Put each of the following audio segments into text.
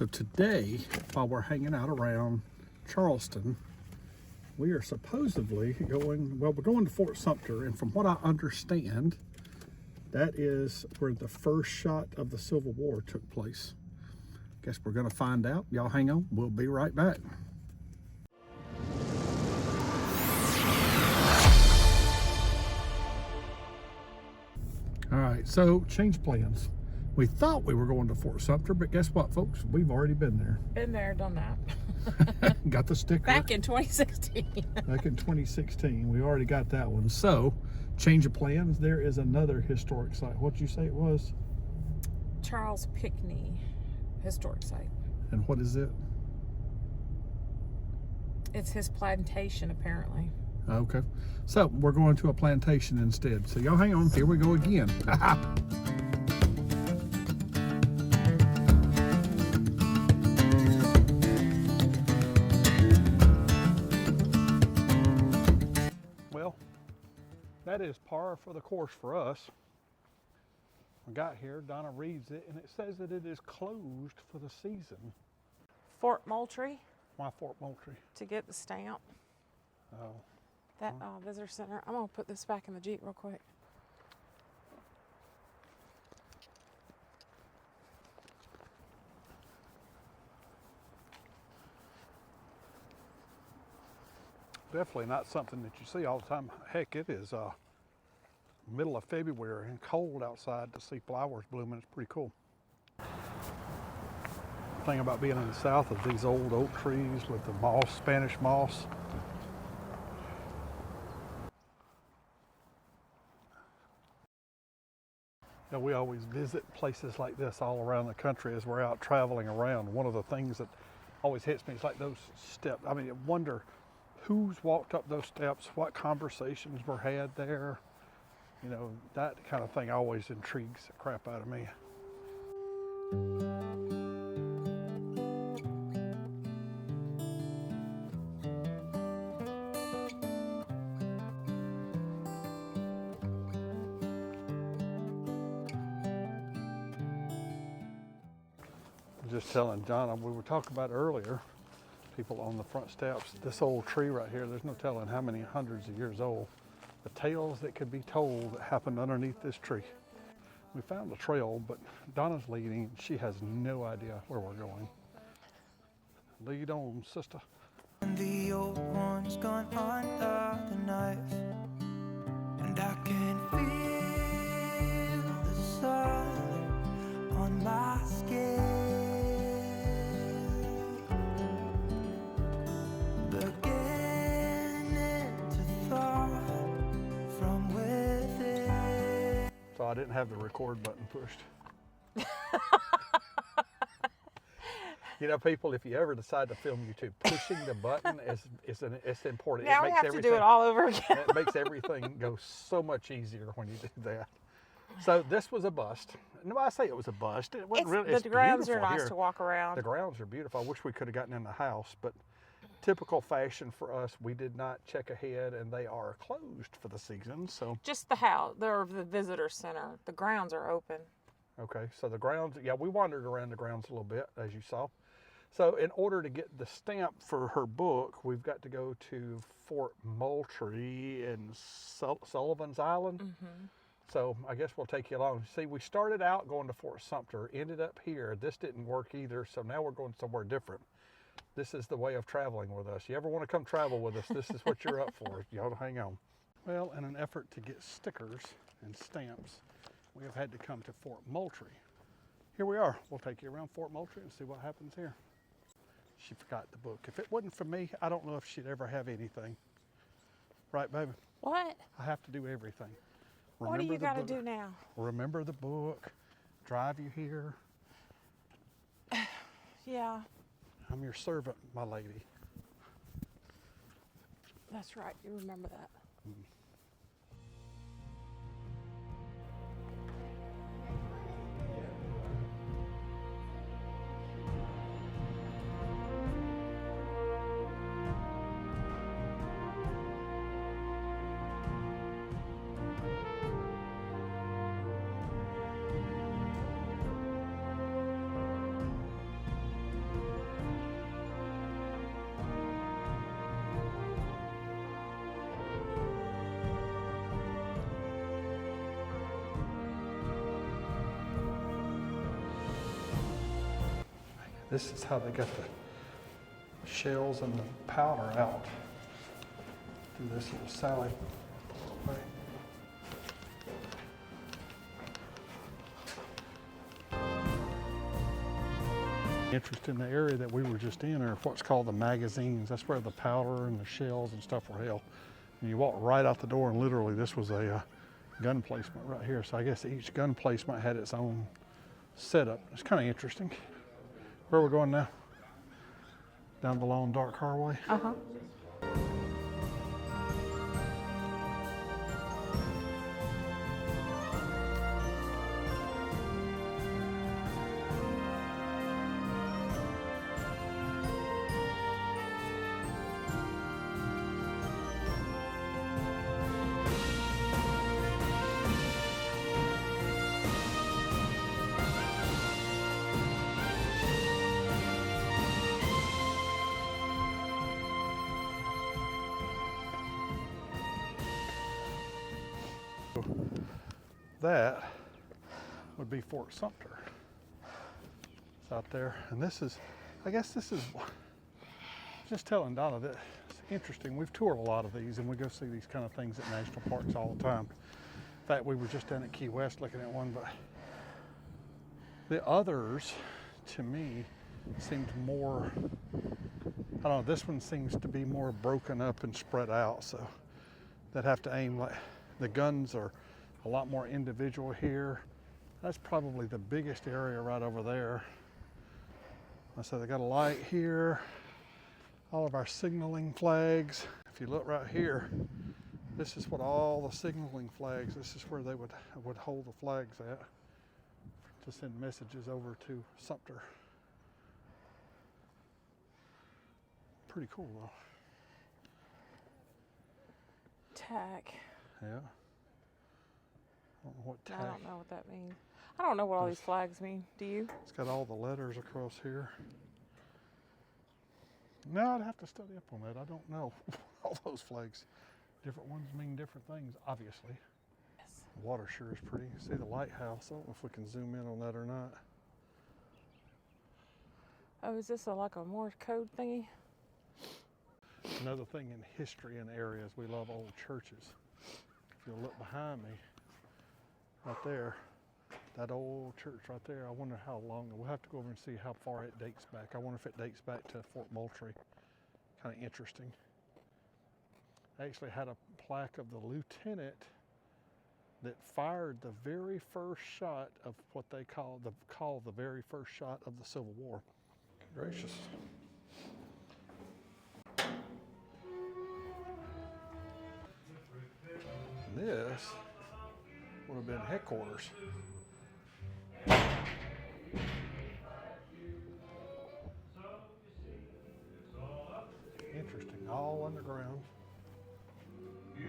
So today, while we're hanging out around Charleston, we are supposedly going, well, we're going to Fort Sumter, and from what I understand, that is where the first shot of the Civil War took place. Guess we're gonna find out. Y'all hang on, we'll be right back. All right, so change plans. We thought we were going to Fort Sumter, but guess what, folks? We've already been there. Been there, done that. Got the sticker. Back in 2016. Back in 2016, we already got that one. So, change of plans. There is another historic site. What'd you say it was? Charles Pinckney Historic Site. And what is it? It's his plantation, apparently. Okay. So, we're going to a plantation instead. So, y'all hang on. Here we go again. Well, that is par for the course for us. I got here, Donna reads it, and it says that it is closed for the season. Fort Moultrie. Why Fort Moultrie? To get the stamp. Oh. That visitor center. I'm going to put this back in the Jeep real quick. Definitely not something that you see all the time. Heck, it is middle of February and cold outside to see flowers blooming. It's pretty cool. The thing about being in the South is these old oak trees with the moss, Spanish moss. You know, we always visit places like this all around the country as we're out traveling around. One of the things that always hits me is like those steps. I mean, I wonder who's walked up those steps, what conversations were had there. You know, that kind of thing always intrigues the crap out of me. Just telling John, we were talking about earlier, people on the front steps, this old tree right here, there's no telling how many hundreds of years old. The tales that could be told that happened underneath this tree. We found a trail, but Donna's leading. She has no idea where we're going. Lead on, sister. The old one's gone under the knife, and I can feel the sun on my skin. So I didn't have the record button pushed. You know, people, if you ever decide to film YouTube, pushing the button is important. Now we have to do it all over again. It makes everything go so much easier when you do that. So this was a bust. No, I say it was a bust. It wasn't really. The grounds are nice to walk around. The grounds are beautiful. I wish we could have gotten in the house, but typical fashion for us, we did not check ahead, and they are closed for the season. So just the house, the visitor center. The grounds are open. Okay, so the grounds, yeah, we wandered around the grounds a little bit, as you saw. So in order to get the stamp for her book, we've got to go to Fort Moultrie in Sullivan's Island. Mm-hmm. So I guess we'll take you along. See, we started out going to Fort Sumter, ended up here. This didn't work either, so now we're going somewhere different. This is the way of traveling with us. You ever want to come travel with us, this is what you're up for. Y'all hang on. Well, in an effort to get stickers and stamps, we have had to come to Fort Moultrie. Here we are. We'll take you around Fort Moultrie and see what happens here. She forgot the book. If it wasn't for me, I don't know if she'd ever have anything. Right, baby? What? I have to do everything. What do you got to do now? Remember the book, drive you here. Yeah. I'm your servant, my lady. That's right. You remember that. Mm. This is how they got the shells and the powder out through this little sally way. Interest in the area that we were just in are what's called the magazines. That's where the powder and the shells and stuff were held. And you walk right out the door, and literally this was a gun placement right here. So I guess each gun placement had its own setup. It's kind of interesting. Where are we going now? Down the long dark hallway? Uh-huh. That would be Fort Sumter. It's out there, and this is, I guess this is, just telling Donna that it's interesting. We've toured a lot of these, and we go see these kind of things at national parks all the time. In fact, we were just down at Key West looking at one, but the others, to me, seemed more, I don't know, this one seems to be more broken up and spread out, so they'd have to aim like, the guns are a lot more individual here. That's probably the biggest area right over there. So they got a light here, all of our signaling flags. If you look right here, this is what all the signaling flags, this is where they would hold the flags at to send messages over to Sumter. Pretty cool though. Tack. Yeah. I don't know what I tack. don't know what that means. I don't know what all these flags mean. Do you? It's got all the letters across here. No, I'd have to study up on that. I don't know. All those flags, different ones mean different things, obviously. Yes. The water sure is pretty. See the lighthouse. I don't know if we can zoom in on that or not. Oh, is this like a Morse code thingy? Another thing in history and areas, we love old churches. If you'll look behind me, right there, that old church right there, I wonder how long, we'll have to go over and see how far it dates back. I wonder if it dates back to Fort Moultrie. Kind of interesting. I actually had a plaque of the lieutenant that fired the very first shot of what they call the very first shot of the Civil War. Gracious. This would have been headquarters. Interesting, all underground.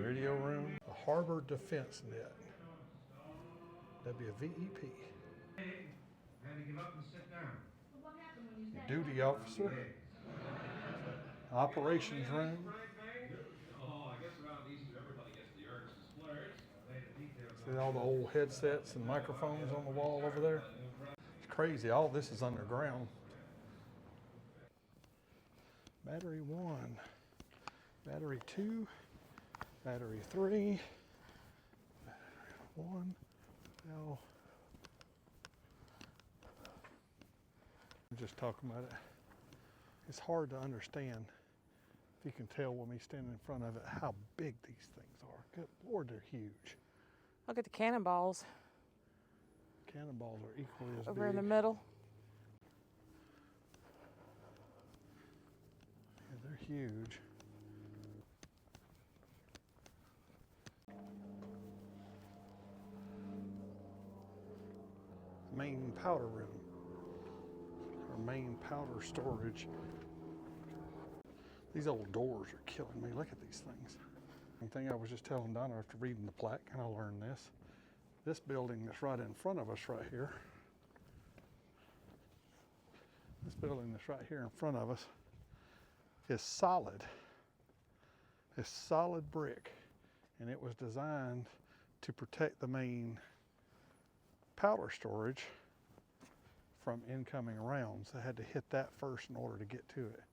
Radio room, the Harbor Defense Net, WVEP. Duty officer, operations room. See all the old headsets and microphones on the wall over there? It's crazy, all this is underground. Battery 1, battery 2, battery 3, battery 1, now. I'm just talking about it. It's hard to understand, if you can tell when we stand in front of it, how big these things are. Good Lord, they're huge. Look at the cannonballs Cannonballs are equally as over big. in the middle. Yeah, they're huge. Main powder room, or main powder storage. These old doors are killing me. Look at these things. One thing I was just telling Donna after reading the plaque, and I learned this. This building that's right in front of us right here, this building that's right here in front of us is solid. It's solid brick, and it was designed to protect the main powder storage from incoming rounds. They had to hit that first in order to get to it.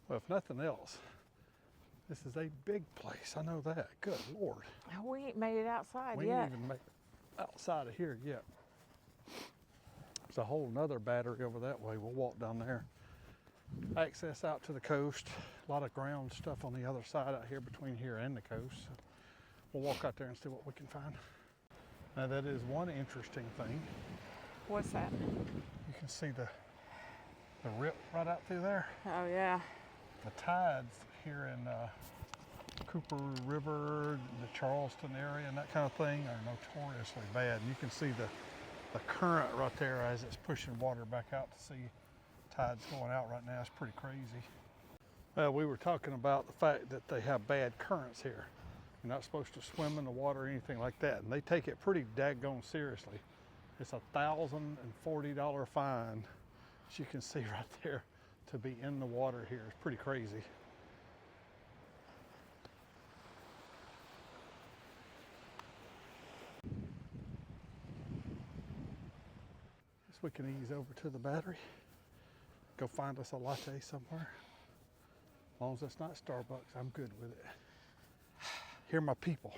Well, if nothing else, this is a big place. I know that. Good Lord. Oh, we ain't made it outside We yet. ain't even make it outside of here yet. There's a whole nother battery over that way. We'll walk down there. Access out to the coast. A lot of ground stuff on the other side out here between here and the coast. So we'll walk out there and see what we can find. Now that is one interesting thing. What's that? You can see the rip right out through there. Oh, yeah. The tides here in Cooper River, the Charleston area and that kind of thing are notoriously bad. And you can see the current right there as it's pushing water back out to sea. Tides going out right now. It's pretty crazy. Well, we were talking about the fact that they have bad currents here. You're not supposed to swim in the water or anything like that. And they take it pretty daggone seriously. It's a $1,040 fine, as you can see right there, to be in the water here. It's pretty crazy. Guess we can ease over to the battery. Go find us a latte somewhere. As long as it's not Starbucks, I'm good with it. Here are my people.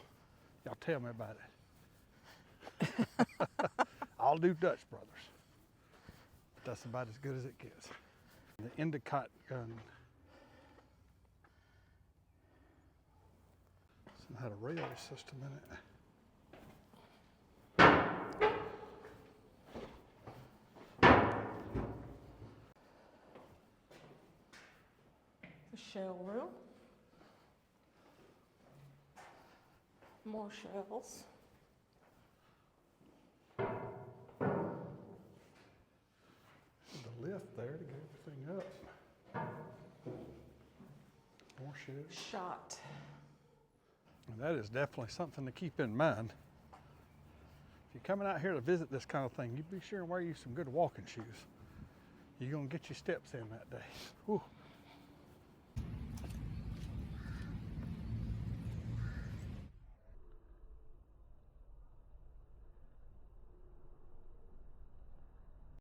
Y'all tell me about it. I'll do Dutch Brothers. But that's about as good as it gets. The Endicott gun. It had a rail system in it. The shell room. More shells. The lift there to get everything up. More shells. Shot. And that is definitely something to keep in mind. If you're coming out here to visit this kind of thing, you be sure and wear you some good walking shoes. You're gonna get your steps in that day. Whew.